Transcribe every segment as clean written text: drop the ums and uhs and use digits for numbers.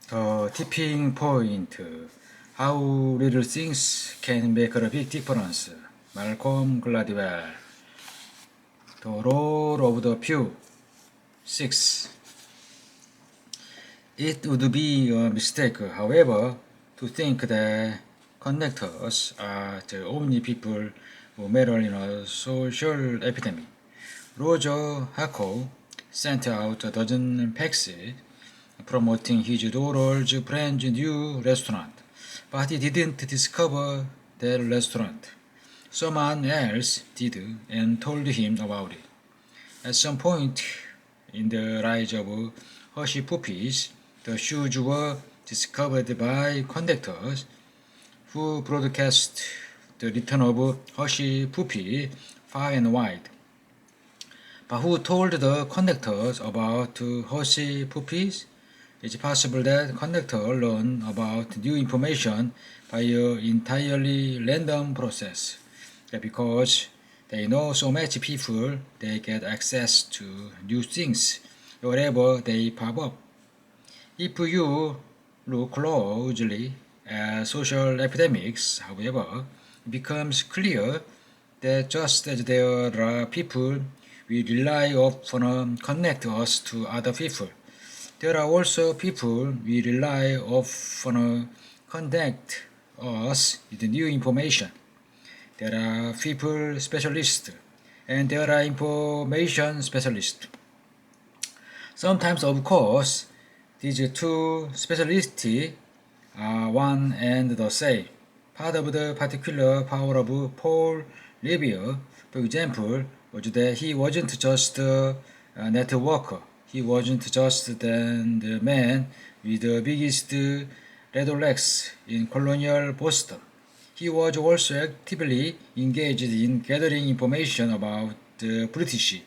The tipping point. How little things can make a big difference. Malcolm Gladwell. The role of the few. 6. It would be a mistake, however, to think that connectors are the only people who matter in a social epidemic. Roger Harcourt sent out a dozen paxes promoting his daughter's brand new restaurant, but he didn't discover that restaurant. Someone else did and told him about it. At some point in the rise of Hershey puppies, the shoes were discovered by conductors who broadcast the return of Hershey puppy far and wide. But who told the conductors about Hershey puppies? It's possible that conductors learn about new information by an entirely random process. Because they know so much people, they get access to new things wherever they pop up. If you look closely at social epidemics, however, it becomes clear that just as there are people we rely upon connect us to other people, there are also people we rely upon connect us with new information. There are people specialists and there are information specialists. Sometimes, of course, these two specialists are one and the same. Part of the particular power of Paul Revere, for example, was that he wasn't just a networker. He wasn't just the man with the biggest red legs in colonial Boston. He was also actively engaged in gathering information about the British.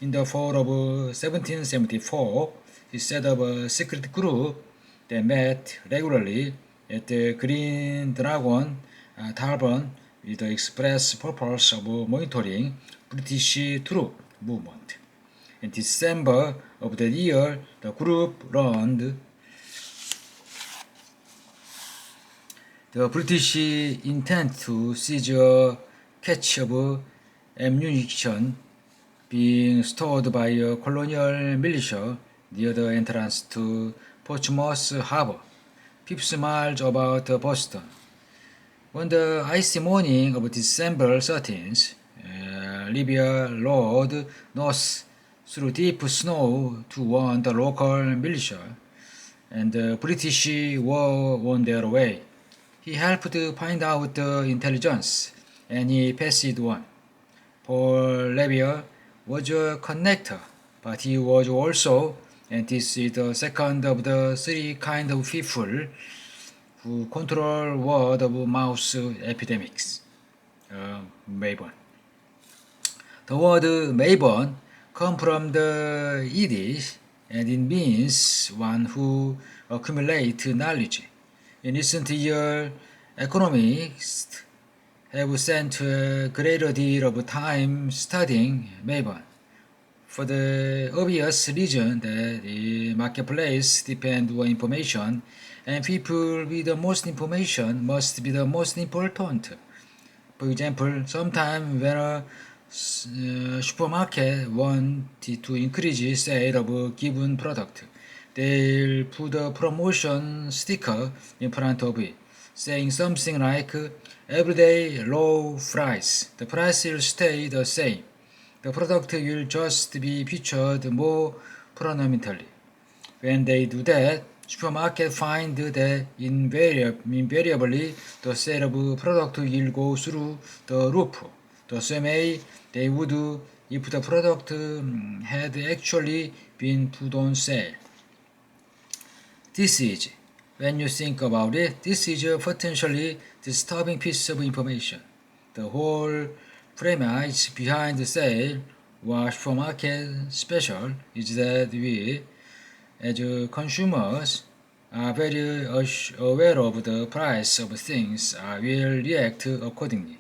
In the fall of 1774, he set up a secret group that met regularly at the Green Dragon Tavern with the express purpose of monitoring British troop movement. In December of that year, the group learned the British intent to seize a cache of ammunition being stored by a colonial militia near the entrance to Portsmouth Harbor, 50 miles about Boston. On the icy morning of December 13th, Libya rode north through deep snow to warn the local militia, and the British were on their way. He helped find out the intelligence, and he passed it on. Paul Revere was a connector, but he was also, and this is the second of the three kinds of people who control word of mouth epidemics. Maven. The word Maven comes from the Yiddish and it means one who accumulates knowledge. In recent years, economists have spent a greater deal of time studying Maven, for the obvious reason that the marketplace depends on information and people with the most information must be the most important. For example, sometimes when a supermarket wanted to increase sale of a given product, they'll put a promotion sticker in front of it, saying something like, everyday low price. The price will stay the same. The product will just be featured more prominently. When they do that, supermarkets find that invariably the sale of product will go through the roof, the same way they would if the product had actually been put on sale. This is, when you think about it, this is a potentially disturbing piece of information. The whole premise behind the sale or supermarket special is that we, as consumers, are very aware of the price of things and will react accordingly.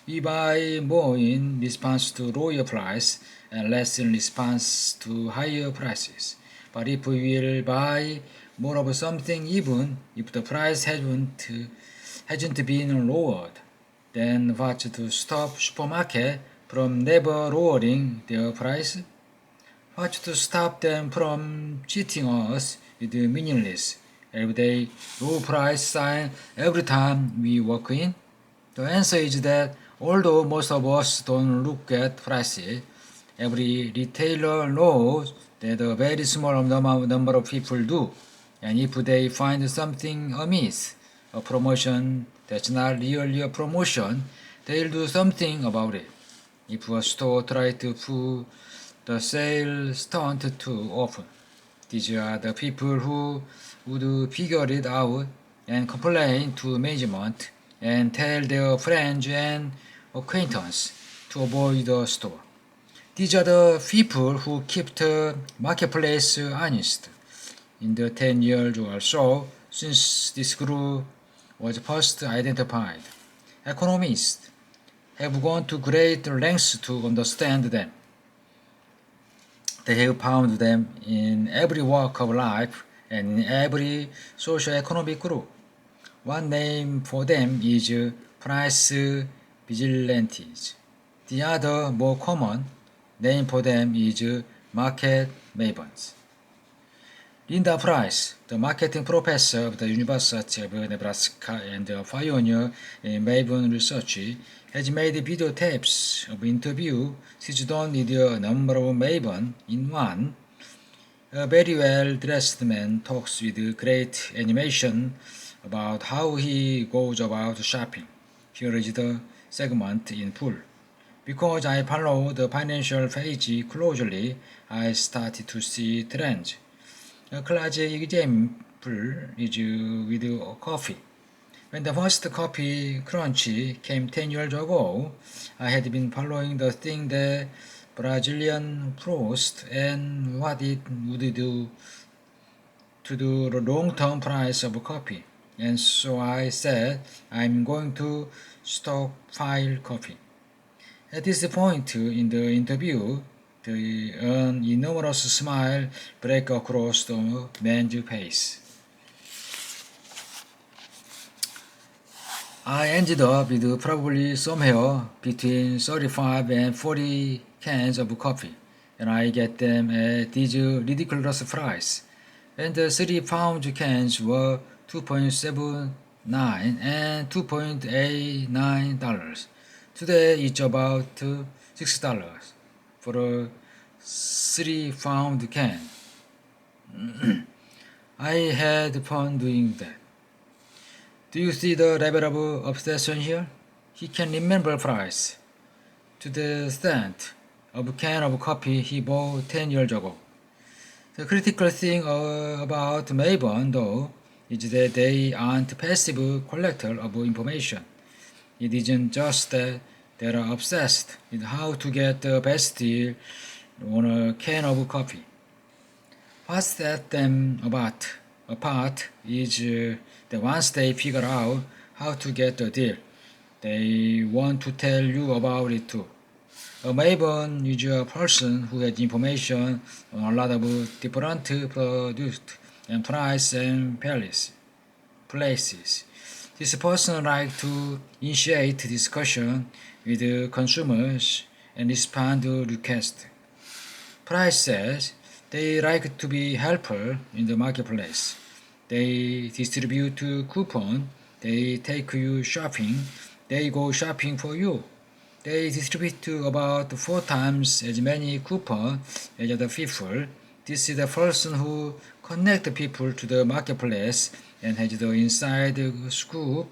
We buy more in response to lower price and less in response to higher prices. But if we will buy more of something even if the price hasn't been lowered. Then what's to stop supermarket from never lowering their price? What's to stop them from cheating us with meaningless everyday low price sign every time we walk in? The answer is that although most of us don't look at prices, every retailer knows that a very small number of people do. And if they find something amiss, a promotion that's not really a promotion, they'll do something about it. If a store tries to pull the sale stunt too often, these are the people who would figure it out and complain to management and tell their friends and acquaintances to avoid the store. These are the people who keep the marketplace honest. In the 10 years or so since this group was first identified, economists have gone to great lengths to understand them. They have found them in every walk of life and in every socio-economic group. One name for them is price vigilantes. The other, more common, name for them is market mavens. Linda Price, the marketing professor of the University of Nebraska and a pioneer in Maven research, has made videotapes of interviews she's done with a number of Maven in one. A very well-dressed man talks with great animation about how he goes about shopping. Here is the segment in full. Because I follow the financial page closely, I started to see trends. A classic example is with coffee. When the first coffee crunch came 10 years ago, I had been following the thing that Brazilian frost and what it would do to the long-term price of coffee. And so I said, I'm going to stockpile coffee. At this point in the interview, an enormous smile break across the man's face. I ended up with probably somewhere between 35 and 40 cans of coffee, and I get them at these ridiculous price. And the 3-pound cans were $2.79 and $2.89. Today it's about $6 for a 3-pound can. I had fun doing that. Do you see the level of obsession here? He can remember price to the extent of a can of coffee he bought 10 years ago. The critical thing about Maven, though, is that they aren't passive collectors of information. It isn't just that they are obsessed with how to get the best deal on a can of coffee. What sets them apart is that once they figure out how to get the deal, they want to tell you about it too. A Maven is a person who has information on a lot of different products and price and places. This person likes to initiate discussion with consumers and respond to requests. Price says they like to be helpful in the marketplace. They distribute coupons, they take you shopping, they go shopping for you. They distribute about 4 times as many coupons as other people. This is the person who connects people to the marketplace and has the inside scoop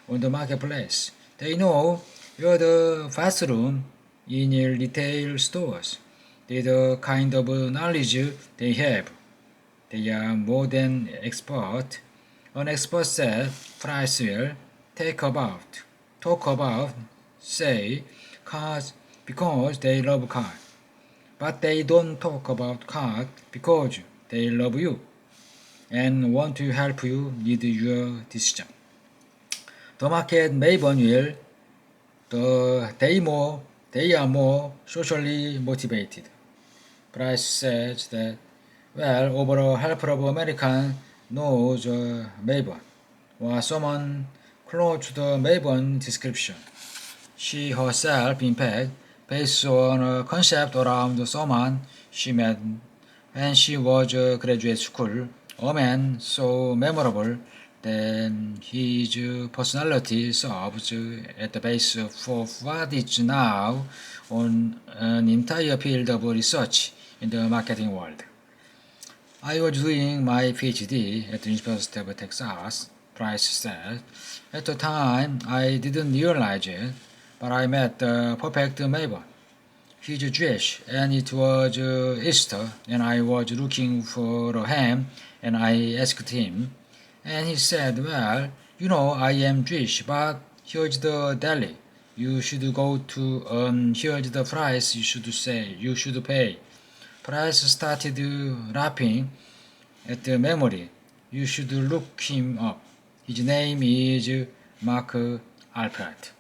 on the marketplace. They know you're the bathroom in your retail stores. They're the kind of knowledge they have. They are more than expert. An expert said price will talk about, say, cars because they love cars. But they don't talk about cars because they love you and want to help you with your decision. The market Maven will, they are more socially motivated. Price says that, well, over half of Americans knows Mabon was someone close to the Mabon description. She herself, in fact, based on a concept around someone she met when she was graduate school, a man so memorable that his personality serves at the base for what is now on an entire field of research in the marketing world. I was doing my PhD at the University of Texas, Price said. At the time, I didn't realize it, but I met the perfect neighbor. He's Jewish, and it was Easter, and I was looking for a ham, and I asked him, and he said, well, you know, I am Jewish, but here's the deli. You should go to, here's the price you should pay. Price started laughing at the memory. You should look him up. His name is Mark Alpert.